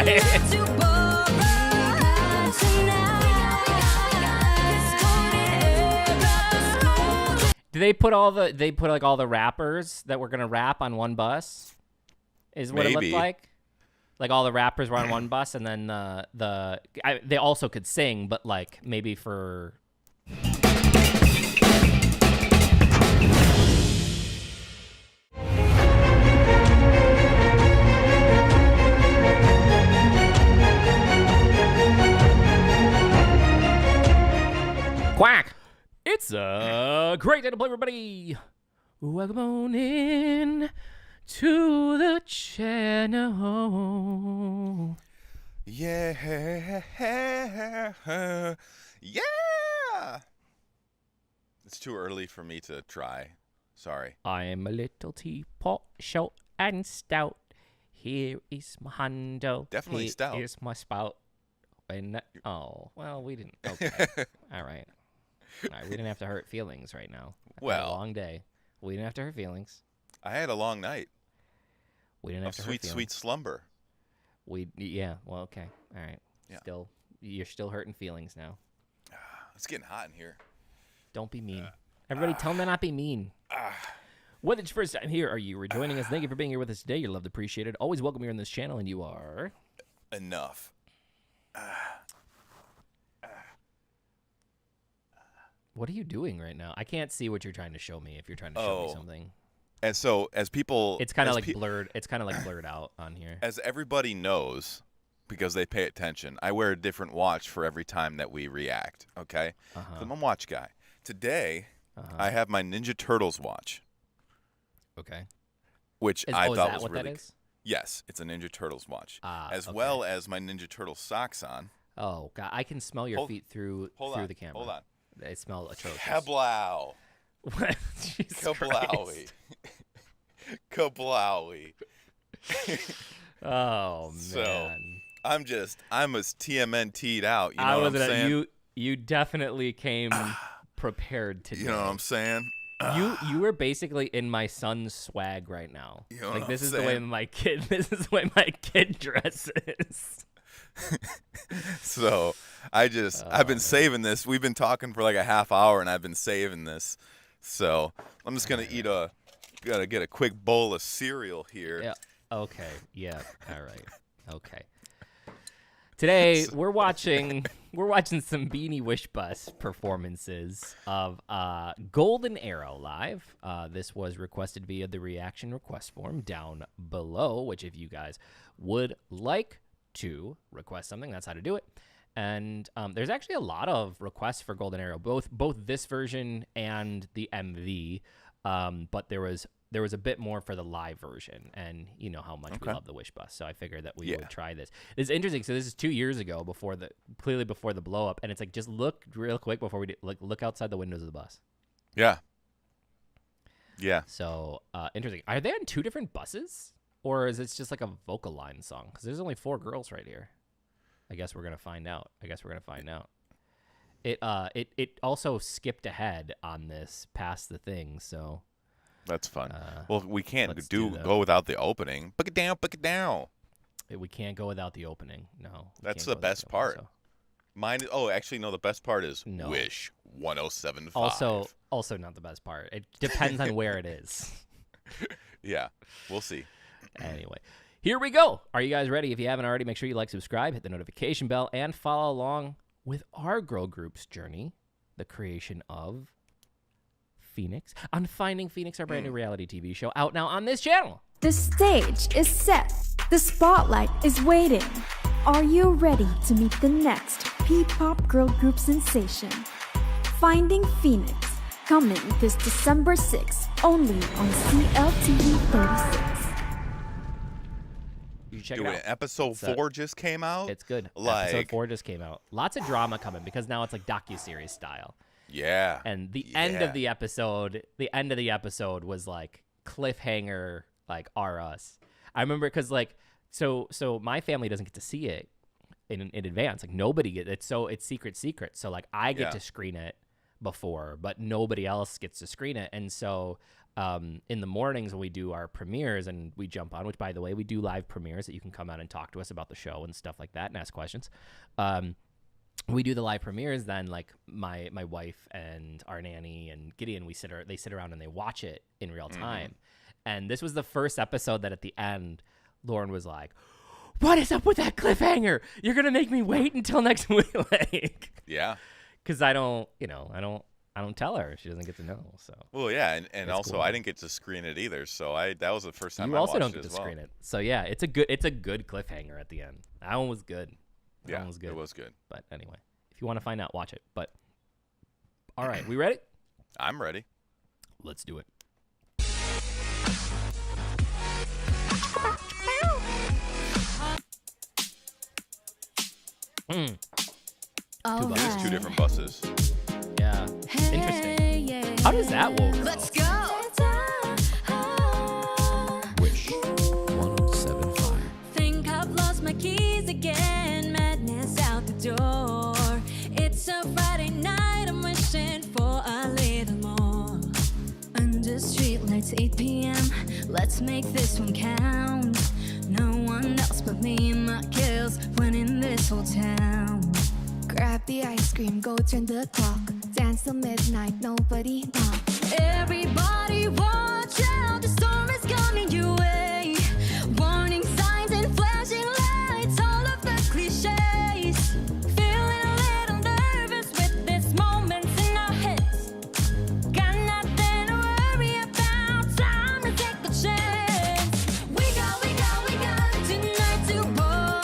Do they put all the rappers that were gonna rap on one bus? Is what it looked like. Like all the rappers were on one bus, and then they also could sing, but like maybe for. Quack! It's a great day to play, everybody. Welcome on in to the channel. Yeah. It's too early for me to try. Sorry. I am a little teapot, short and stout. Here is my handle. Definitely Here stout. Here's my spout. Oh, well, we didn't. Okay. All right. We didn't have to hurt feelings right now. Well, a long day. We didn't have to hurt feelings. I had a long night. We didn't have to hurt feelings. Sweet slumber. Yeah. Well, okay. All right. Yeah. You're still hurting feelings now. It's getting hot in here. Don't be mean. Everybody, tell them to not be mean. Whether it's your first time here or you are joining us, thank you for being here with us today. You're loved, appreciated. Always welcome here on this channel, and you are enough. What are you doing right now? I can't see what you're trying to show me. If you're trying to show me something, and so as people, it's kind of like blurred. It's kind of like blurred out on here. As everybody knows, because they pay attention, I wear a different watch for every time that we react. Okay, I'm a watch guy. Today, I have my Ninja Turtles watch. Okay. Which I thought was what really. That is? Yes, it's a Ninja Turtles watch, okay. well as my Ninja Turtles socks on. Oh God, I can smell your feet through the camera. Hold on. They smell atrocious. Kablow. What? Kablowy. Kablowy. Oh, man. So, I'm as TMNT'd out. You know what I'm saying? You definitely came prepared today. You know what I'm saying? You were basically in my son's swag right now. You know like what this I'm is saying? the way my kid. This is the way my kid dresses. So I've been saving this. We've been talking for like a half hour, and I've been saving this. So I'm just gonna gotta get a quick bowl of cereal here. Yeah. Okay. Yeah. All right. Okay. Today we're watching some BINI Wish Bus performances of Golden Arrow live. This was requested via the reaction request form down below, which if you guys would like to request something, that's how to do it. And there's actually a lot of requests for Golden Arrow, both this version and the MV. But there was a bit more for the live version, and you know how much we love the Wish Bus, so I figured that we would try this. It's interesting. So this is 2 years ago, clearly before the blow up, and it's like just look real quick before we look outside the windows of the bus. Yeah. Yeah. So interesting. Are they on two different buses? Or is it just like a vocal line song? Because there's only 4 girls right here. I guess we're gonna find out. It also skipped ahead on this past the thing, so that's fun. Well, we can't go without the opening. Book it down. We can't go without the opening. No, that's the best part. So. Mine. Oh, actually, no. The best part is Wish 107.5. Also not the best part. It depends on where it is. Yeah, we'll see. Anyway, here we go. Are you guys ready? If you haven't already, make sure you like, subscribe, hit the notification bell, and follow along with our girl group's journey, the creation of FINIX, on Finding FINIX, our brand new reality TV show, out now on this channel. The stage is set. The spotlight is waiting. Are you ready to meet the next P-pop girl group sensation? Finding FINIX, coming this December 6th, only on CLTV 36. Check it out. Episode 4 just came out. It's good. Episode 4 just came out. Lots of drama coming because now it's like docuseries style. Yeah. And the end of the episode was like cliffhanger, like R Us. I remember because like so my family doesn't get to see it in advance. Like nobody gets it. It's secret. So like I get to screen it before, but nobody else gets to screen it. And so in the mornings when we do our premieres and we jump on, which by the way, we do live premieres that you can come out and talk to us about the show and stuff like that and ask questions. We do the live premieres, then like my wife and our nanny and Gideon, they sit around and they watch it in real time. And this was the first episode that at the end, Lauren was like, "What is up with that cliffhanger? You're gonna make me wait until next week." Like, Yeah. because I don't tell her. She doesn't get to know. So. Well, yeah, and also cool. I didn't get to screen it either, so that was the first time You I also watched don't it get to as well. screen it. So yeah, it's a good cliffhanger at the end. That one was good. That Yeah, one was good. it was good. But anyway, if you want to find out, watch it. But all right, we ready? I'm ready. Let's do it. All buses. There's 2 different buses. Yeah, interesting. How does that work? Let's go. Wish 1075. Think I've lost my keys again. Madness out the door. It's a Friday night. I'm wishing for a little more. Under streetlights, 8 p.m. Let's make this one count. No one else but me and my kills when in this whole town. Grab the ice cream, go turn the clock. Dance till midnight, nobody knock. Everybody watch out, the storm is coming your way. Warning signs and flashing lights, all of the cliches. Feeling a little nervous with this moment in our heads. Got nothing to worry about, time to take the chance. We got tonight to borrow.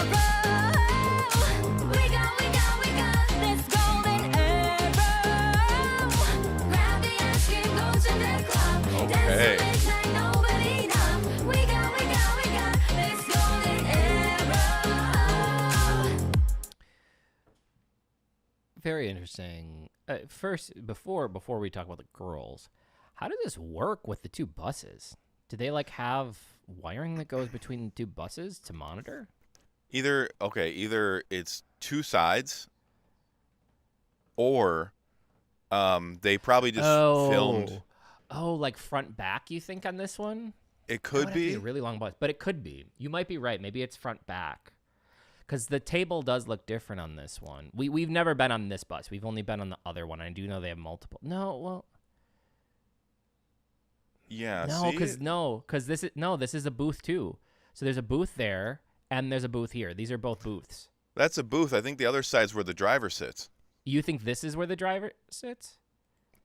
We got this golden arrow. Grab the ice cream, go to the club. Okay. Dance till midnight, nobody know. We got this golden arrow. Very interesting. First, before we talk about the girls, how did this work with the 2 buses? Do they like have wiring that goes between the 2 buses to monitor? Either it's 2 sides, or they probably just filmed. Oh, like front back, you think, on this one? It That could would have to be. a really long bus, but it could be. You might be right. Maybe it's front back. Because the table does look different on this one. We've never been on this bus. We've only been on the other one. I do know they have multiple. Yeah. Because this is a booth too. So there's a booth there and there's a booth here. These are both booths. That's a booth. I think the other side's where the driver sits. You think this is where the driver sits?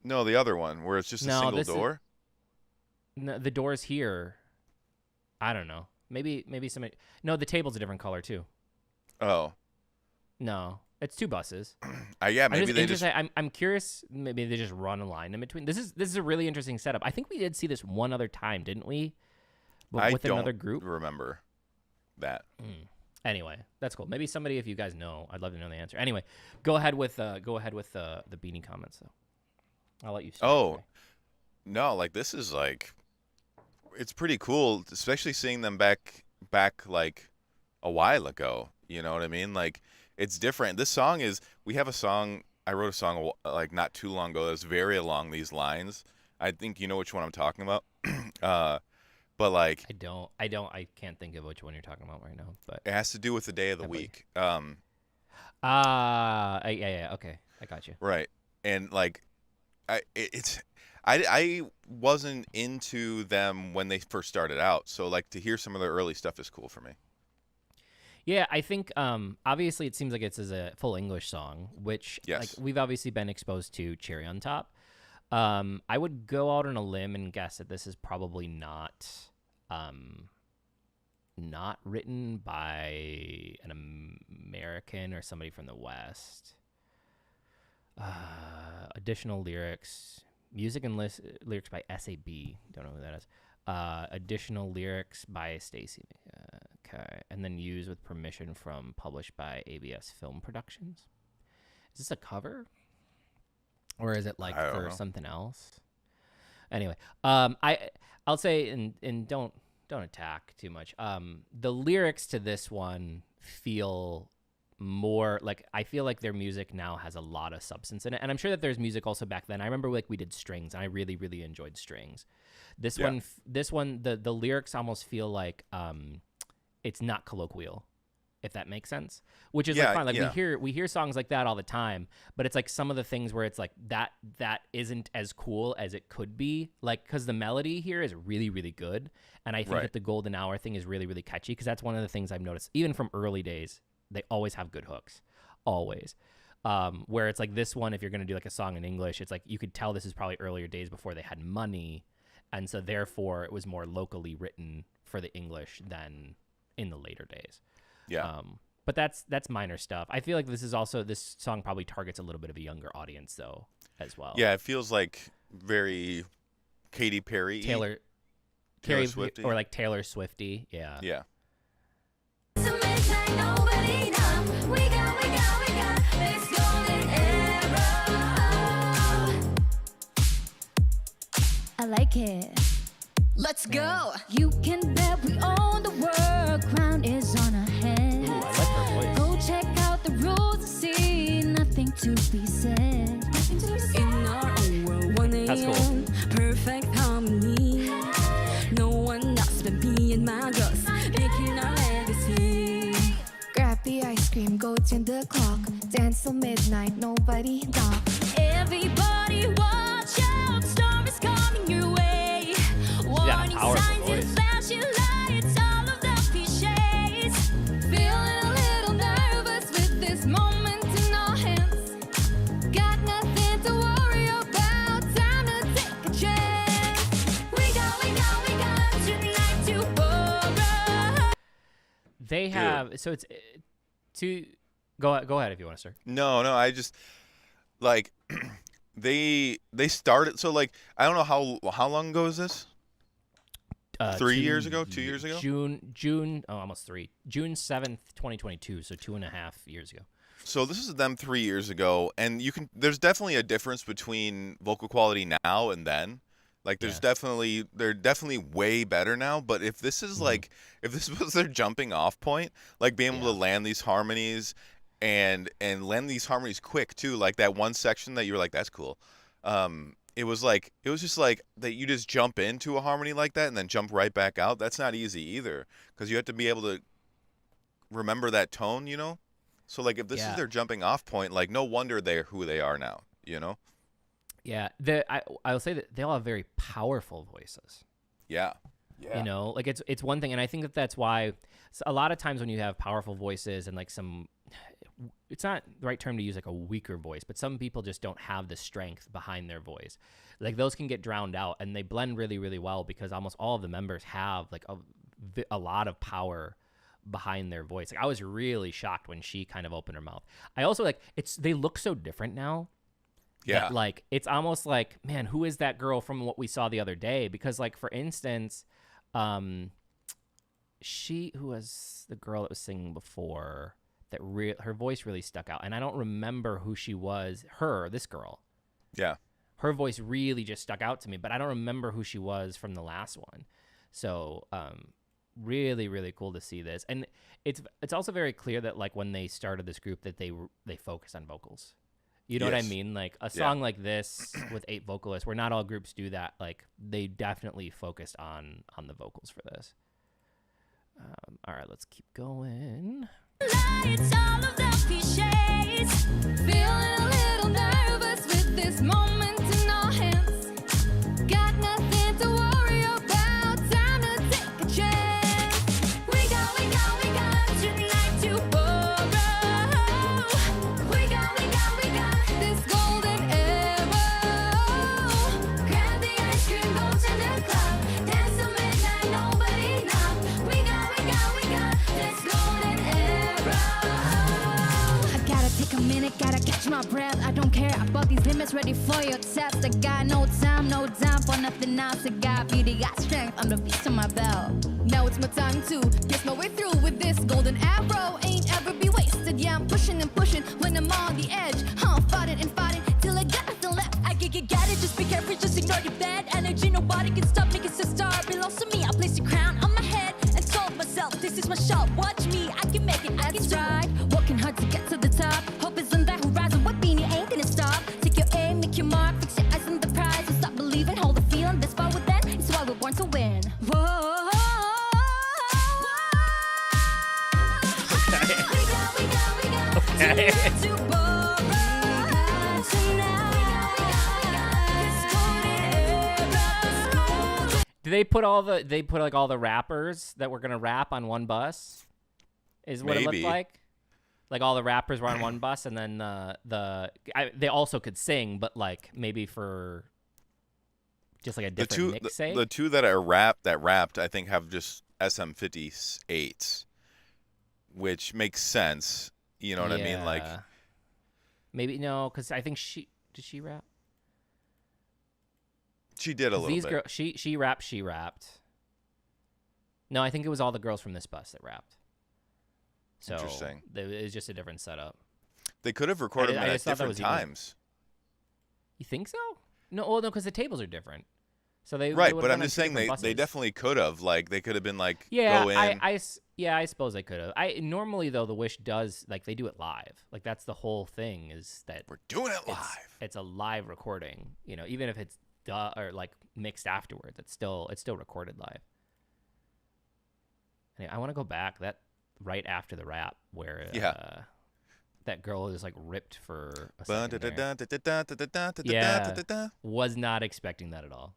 No, the other one where it's just a No, single this is- door. No, the door's here. I don't know. Maybe somebody. No, the table's a different color too. Oh. No, it's 2 buses. Yeah, maybe they just. I'm curious. Maybe they just run a line in between. This is a really interesting setup. I think we did see this one other time, didn't we? With don't another group. remember that. Anyway, that's cool. Maybe somebody, if you guys know, I'd love to know the answer. Anyway, go ahead with the BINI comments though. I'll let you start. Oh, okay? no, like this is like, it's pretty cool, especially seeing them back like a while ago. You know what I mean? Like it's different. This song is. We have a song. I wrote a song like not too long ago that's very along these lines. I think you know which one I'm talking about. But like I can't think of which one you're talking about right now. But it has to do with the day of the week. yeah, okay, I got you. Right. And like, I wasn't into them when they first started out. So like to hear some of their early stuff is cool for me. Yeah, I think obviously it seems like it's as a full English song, which Yes. like we've obviously been exposed to Cherry on Top. I would go out on a limb and guess that this is probably not written by an American or somebody from the West. Additional lyrics, music and lyrics by SAB. Don't know who that is. Additional lyrics by Stacy. Okay, and then used with permission from published by ABS Film Productions. Is this a cover, or is it like I don't for know. something else? Anyway, I'll say and don't attack too much. The lyrics to this one feel more like I feel like their music now has a lot of substance in it, and I'm sure that there's music also back then. I remember like we did Strings, and I really really enjoyed Strings. This one, the lyrics almost feel like it's not colloquial, if that makes sense. Which is like fine. Like we hear songs like that all the time, but it's like some of the things where it's like that isn't as cool as it could be. Like because the melody here is really really good, and I think that the Golden Hour thing is really really catchy because that's one of the things I've noticed even from early days. They always have good hooks, always. Where it's like this one, if you're gonna do like a song in English, it's like you could tell this is probably earlier days before they had money, and so therefore it was more locally written for the English than in the later days. Yeah. But that's minor stuff. I feel like this song probably targets a little bit of a younger audience though, as well. Yeah, it feels like very Katy Perry, Taylor Swifty, or like Taylor Swifty. Yeah. Yeah. So much like nobody knows. We got this golden era. I like it. Let's go. You can bet we own the world. Crown is on our heads. Ooh, I like her voice. Go check out the rules to see. Nothing to be said. In our own world, 1 a.m. That's cool. Perfect harmony. No one else but me and my girls making our legacy. Grab the ice cream, go turn the clock. Dance till midnight, nobody knock. Everybody watch out, storm is coming your way. Warning powerful signs and voice. flashing lights, all of the cliches. Feeling a little nervous with this moment in our hands. Got nothing to worry about, time to take a chance. We got tonight to borrow. They have so it's to go ahead if you want to start. No, I just like they started. So like I don't know how long ago is this? 3 years ago, 2 years ago? June, almost 3. June 7th, 2022, so 2.5 years ago. So this is them 3 years ago, and there's definitely a difference between vocal quality now and then. Like they're definitely way better now, but if this is like if this was their jumping off point, like being able to land these harmonies and land these harmonies quick too, like that one section that you were like that's cool. It was just like that you just jump into a harmony like that and then jump right back out. That's not easy either because you have to be able to remember that tone, you know? So like if this is their jumping off point, like no wonder they're who they are now, you know? Yeah, I will say that they all have very powerful voices. Yeah. You know, like it's one thing, and I think that's why a lot of times when you have powerful voices and like it's not the right term to use like a weaker voice, but some people just don't have the strength behind their voice. Like those can get drowned out, and they blend really, really well because almost all of the members have like a lot of power behind their voice. Like I was really shocked when she kind of opened her mouth. I also like they look so different now. Yeah. That, like it's almost like, man, who is that girl from what we saw the other day? Because like for instance, who was the girl that was singing before that her voice really stuck out, and I don't remember who she was. This girl. Yeah. Her voice really just stuck out to me, but I don't remember who she was from the last one. So, really, really cool to see this, and it's also very clear that like when they started this group that they focused on vocals. You know what I mean? Like a song like this with 8 vocalists, where not all groups do that. Like they definitely focused on the vocals for this. All right, let's keep going. Lights, all of the cliches. Feeling a little nervous with this moment in our hands. Got nothing to worry about, time to take a chance. We got tonight to borrow. We got this golden era. Grab the ice cream, go to the club. Dance till midnight, nobody knows. We got this golden era. I gotta take a minute, gotta catch my breath. I don't care about these limits, ready for your test. I got no time for nothing else. I got beauty, got strength, I'm the beast on my belt. Now it's my time to pierce my way through with this golden arrow. Ain't ever be wasted, yeah, I'm pushing and pushing when I'm on the edge. Fighting and fighting till I got nothing left. I get it, just be careful, just ignore your bad energy. Nobody can stop me, cause the star belongs to me. I place the crown on my head and told myself, this is my shot, watch me, I can make it, I can stride. Working hard to get Okay. Do they put all the rappers that were gonna rap on one bus? Is what it Maybe. looked like. Like all the rappers were on one bus, and then they also could sing, but like maybe for just like a different mix. The two that rapped, I think have just SM58s, which makes sense. You know what I mean? Like maybe no, because I think did she rap? she did a little These bit. girls, she rapped. No, I think it was all the girls from this bus that rapped. So Interesting. It was just a different setup. They could have recorded I them just at thought that different was unique. times. You think so? No, well, no, because the tables are different. So they Right, would've but been I'm on just two saying different they buses. definitely could have. Like they could have been like Yeah, go in. I suppose they could have. I normally though the Wish does like they do it live. Like that's the whole thing is that We're doing it it's, live. it's a live recording. You know, even if it's or like mixed afterwards, it's still recorded live. Anyway, I want to go back that right after the rap where that girl is like ripped for a second there. Yeah. Was not expecting that at all.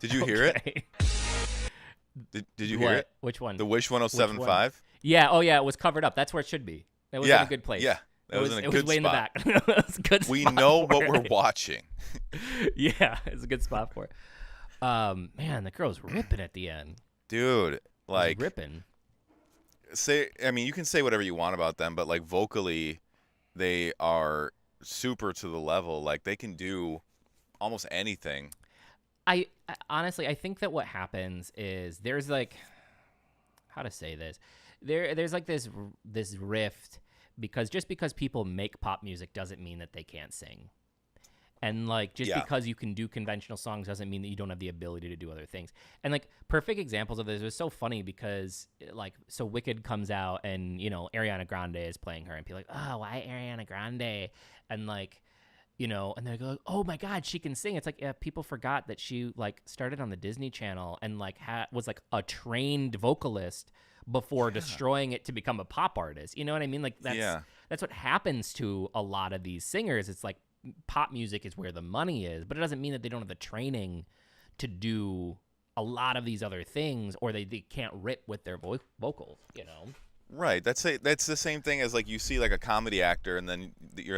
Did you hear it? Okay. Did you hear What? it? Which one? The Wish 107.5? Yeah. Oh, yeah. It was covered up. That's where it should be. It was in a good place. Yeah. That was in a it good was way spot. in the back. It was a good We spot know for what we're it. watching. Yeah, it's a good spot for it. Man, the girl's ripping at the end. Dude, like ripping. you can say whatever you want about them, but like vocally they are super to the level. Like they can do almost anything. I honestly, I think that what happens is there's like, how to say this, there's like this rift because just because people make pop music doesn't mean that they can't sing, and like just because you can do conventional songs doesn't mean that you don't have the ability to do other things. And like perfect examples of this was so funny because like so Wicked comes out and you know Ariana Grande is playing her and people are like, oh, why Ariana Grande? And like, you know, and they go, oh my God, she can sing. It's like, yeah, people forgot that she like started on the Disney Channel and like was like a trained vocalist before destroying it to become a pop artist. You know what I mean? Like that's what happens to a lot of these singers. It's like pop music is where the money is, but it doesn't mean that they don't have the training to do a lot of these other things or they can't rip with their vocals, you know? Right. That's the same thing as like you see like a comedy actor and then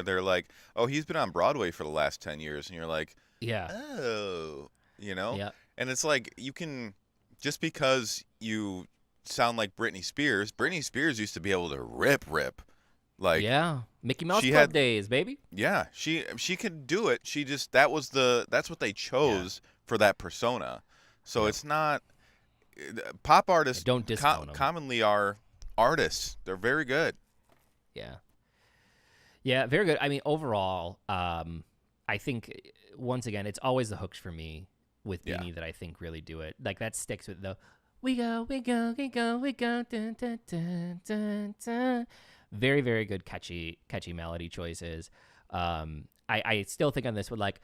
they're like, oh, he's been on Broadway for the last 10 years. And you're like, yeah, oh, you know? Yeah. And it's like you can just because you sound like Britney Spears used to be able to rip. Like yeah, Mickey Mouse she Club had- days, baby. Yeah, she could do it. She just that's what they chose for that persona. So it's not pop artists Don't discount 'em. commonly are artists. They're very good. Yeah. Yeah, very good. I mean, overall, I think once again, it's always the hooks for me with BINI that I think really do it. Like that sticks with the we go, dun, dun, dun, dun, dun. Very, very good catchy melody choices. I still think on this would like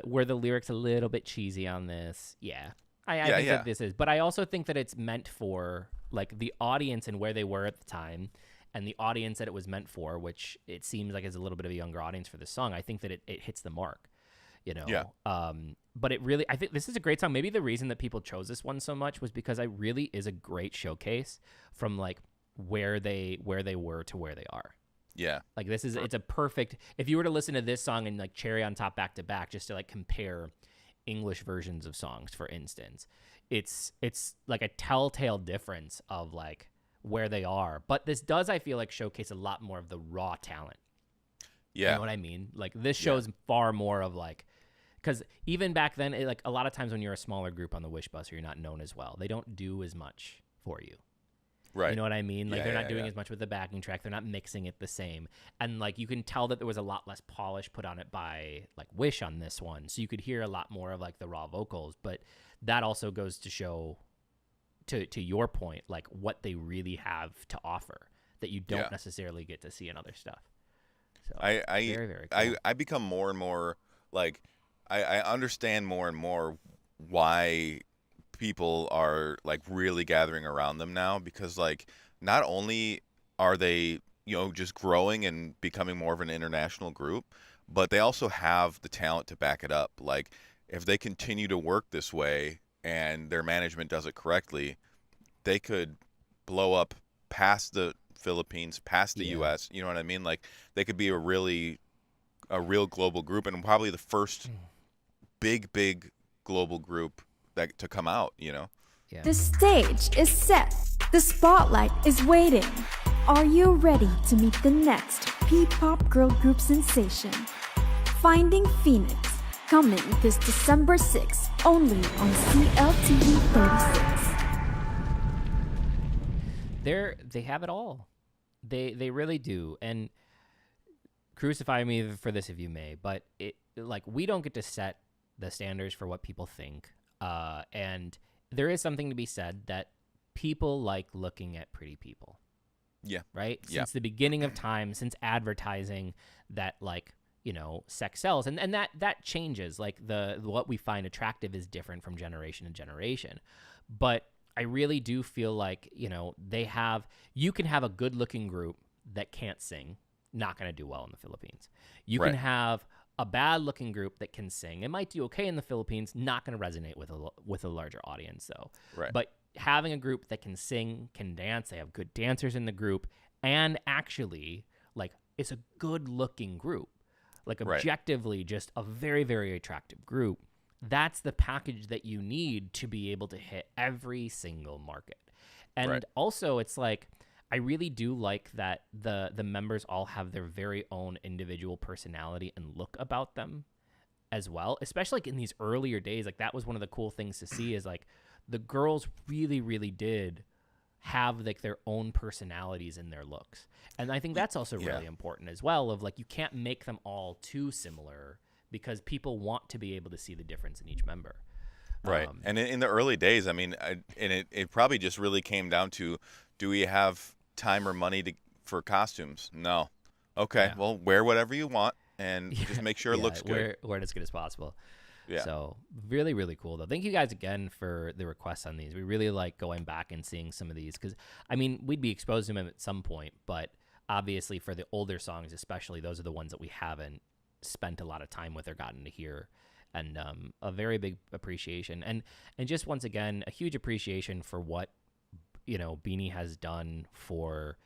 were the lyrics a little bit cheesy on this. Yeah. I think that this is, but I also think that it's meant for like the audience and where they were at the time and the audience that it was meant for, which it seems like is a little bit of a younger audience for this song. I think that it hits the mark, you know? Yeah. But I think this is a great song. Maybe the reason that people chose this one so much was because it really is a great showcase from like where they were to where they are. Yeah. Like it's a perfect, if you were to listen to this song and like cherry on top back to back, just to like compare English versions of songs, for instance, it's like a telltale difference of like where they are. But this does, I feel like, showcase a lot more of the raw talent. Yeah. You know what I mean? Like this shows far more of like, because even back then, like a lot of times when you're a smaller group on the Wish Bus or you're not known as well, they don't do as much for you. Right. You know what I mean? Like Yeah, they're not yeah, doing yeah. as much with the backing track. They're not mixing it the same. And like you can tell that there was a lot less polish put on it by like Wish on this one. So you could hear a lot more of like the raw vocals. But that also goes to show, to your point, like what they really have to offer that you don't necessarily get to see in other stuff. So I very, very cool. I become more and more like I understand more and more why people are like really gathering around them now, because like not only are they, you know, just growing and becoming more of an international group, but they also have the talent to back it up. Like if they continue to work this way and their management does it correctly, they could blow up past the Philippines, past the US, you know what I mean? Like they could be a real global group, and probably the first big global group that to come out, you know. Yeah. The stage is set. The spotlight is waiting. Are you ready to meet the next P-pop girl group sensation? Finding Phoenix, coming this December 6th, only on CLTV 36. They have it all. They really do. And crucify me for this if you may, but it like we don't get to set the standards for what people think. And there is something to be said that people like looking at pretty people. Yeah. Right? Yeah. Since the beginning of time, since advertising, that like, you know, sex sells, and that changes. Like what we find attractive is different from generation to generation. But I really do feel like, you know, you can have a good looking group that can't sing, not going to do well in the Philippines. You can have a bad looking group that can sing. It might do okay in the Philippines, not going to resonate with a larger audience though. Right. But having a group that can sing, can dance, they have good dancers in the group, and actually like it's a good looking group, like objectively just a very, very attractive group. That's the package that you need to be able to hit every single market. And also it's like, I really do like that the members all have their very own individual personality and look about them as well, especially like in these earlier days. Like that was one of the cool things to see is like the girls really, really did have like their own personalities in their looks. And I think that's also really important as well, of like you can't make them all too similar because people want to be able to see the difference in each member. Right. And in the early days, I mean, it probably just really came down to, do we have time or money for costumes? No. Okay. Well, wear whatever you want and just make sure it looks good. Wear it as good as possible. Yeah. So really, really cool though. Thank you guys again for the requests on these. We really like going back and seeing some of these because, I mean, we'd be exposed to them at some point, but obviously for the older songs especially, those are the ones that we haven't spent a lot of time with or gotten to hear. And a very big appreciation. And just once again, a huge appreciation for what, you know, BINI has done for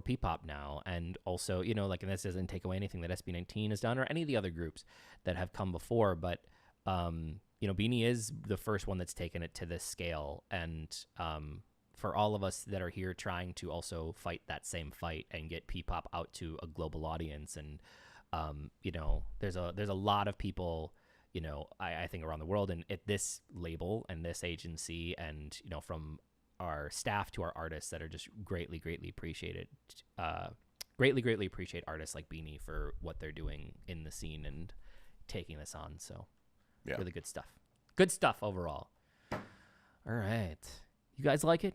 P-pop now. And also, you know, like, and this doesn't take away anything that SB19 has done or any of the other groups that have come before. But, you know, BINI is the first one that's taken it to this scale. And for all of us that are here trying to also fight that same fight and get P-pop out to a global audience. And, you know, there's a lot of people, you know, I think around the world and at this label and this agency and, you know, from our staff to our artists that are just greatly appreciated, greatly appreciate artists like BINI for what they're doing in the scene and taking this on. So really good stuff overall. All right. You guys like it?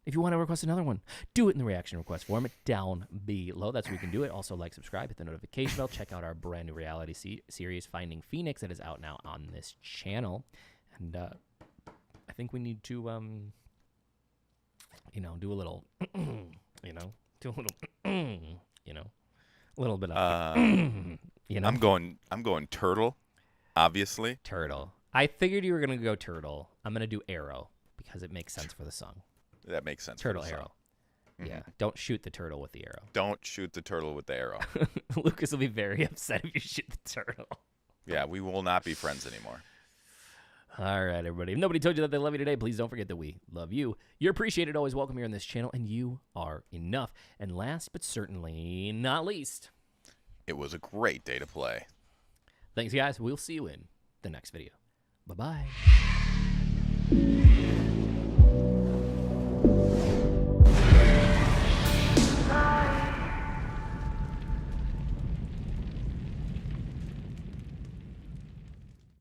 If you want to request another one, do it in the reaction request form down below. That's where you can do it. Also, like, subscribe, hit the notification bell. Check out our brand new reality series, Finding Phoenix, that is out now on this channel. And I think we need to, you know, do a little, you know, you know, a little bit of, you know. I'm going turtle, obviously. Turtle. I figured you were gonna go turtle. I'm gonna do arrow because it makes sense for the song. That makes sense. Turtle arrow. Yeah. Don't shoot the turtle with the arrow. Don't shoot the turtle with the arrow. Lucas will be very upset if you shoot the turtle. Yeah, we will not be friends anymore. All right, everybody. If nobody told you that they love you today, please don't forget that we love you. You're appreciated, always welcome here on this channel, and you are enough. And last but certainly not least, It was a great day to play. Thanks, guys. We'll see you in the next video. Bye-bye.